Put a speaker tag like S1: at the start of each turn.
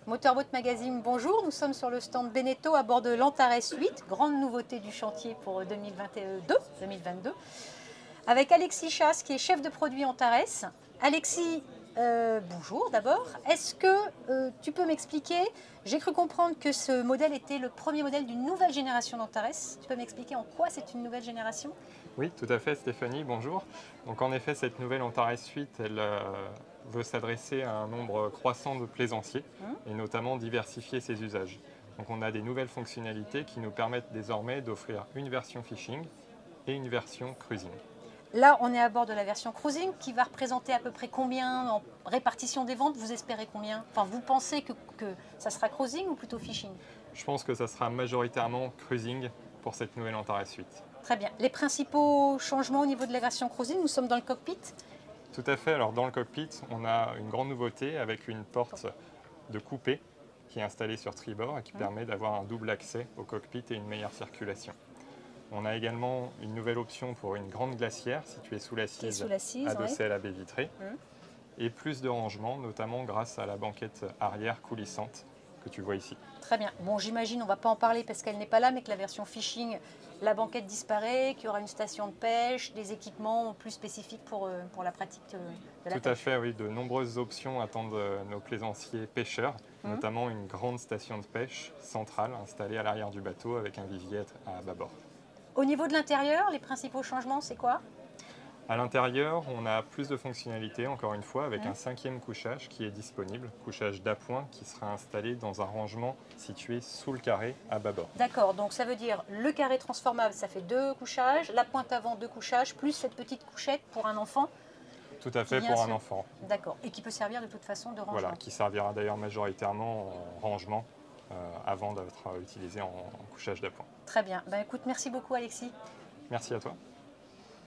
S1: Motorboat Magazine, bonjour. Nous sommes sur le stand Beneteau à bord de l'Antares 8, grande nouveauté du chantier pour 2022, avec Alexis Chasse qui est chef de produit Antares. Alexis, bonjour d'abord. Est-ce que tu peux m'expliquer, j'ai cru comprendre que ce modèle était le premier modèle d'une nouvelle génération d'Antares. Tu peux m'expliquer en quoi c'est une nouvelle génération?
S2: Oui, tout à fait, Stéphanie, bonjour. Donc en effet, cette nouvelle Antares 8, elle veut s'adresser à un nombre croissant de plaisanciers et notamment diversifier ses usages. Donc on a des nouvelles fonctionnalités qui nous permettent désormais d'offrir une version fishing et une version cruising.
S1: Là, on est à bord de la version cruising qui va représenter à peu près combien en répartition des ventes? Vous espérez combien? Enfin, vous pensez que ça sera cruising ou plutôt fishing?
S2: Je pense que ça sera majoritairement cruising pour cette nouvelle Antares 8.
S1: Très bien. Les principaux changements au niveau de la version cruising, nous sommes dans le cockpit.
S2: Tout à fait, alors dans le cockpit, on a une grande nouveauté avec une porte de coupé qui est installée sur tribord et qui permet d'avoir un double accès au cockpit et une meilleure circulation. On a également une nouvelle option pour une grande glacière située sous l'assise, adossée à la baie vitrée, et plus de rangement, notamment grâce à la banquette arrière coulissante que tu vois ici.
S1: Très bien. Bon, j'imagine, on ne va pas en parler parce qu'elle n'est pas là, mais que la version fishing, la banquette disparaît, qu'il y aura une station de pêche, des équipements plus spécifiques pour la pratique de la
S2: Tout
S1: pêche.
S2: à fait, oui. De nombreuses options attendent nos plaisanciers pêcheurs, notamment une grande station de pêche centrale installée à l'arrière du bateau avec un vivier à bâbord.
S1: Au niveau de l'intérieur, les principaux changements, c'est quoi?
S2: À l'intérieur, on a plus de fonctionnalités, encore une fois, avec un 5e couchage qui est disponible, couchage d'appoint qui sera installé dans un rangement situé sous le carré à bâbord.
S1: D'accord, donc ça veut dire le carré transformable, ça fait 2 couchages, la pointe avant 2 couchages, plus cette petite couchette pour un enfant.
S2: Tout à fait, pour un enfant.
S1: D'accord, et qui peut servir de toute façon de rangement.
S2: Voilà, qui servira d'ailleurs majoritairement en rangement avant d'être utilisé en couchage d'appoint.
S1: Très bien, ben, écoute, merci beaucoup Alexis.
S2: Merci à toi.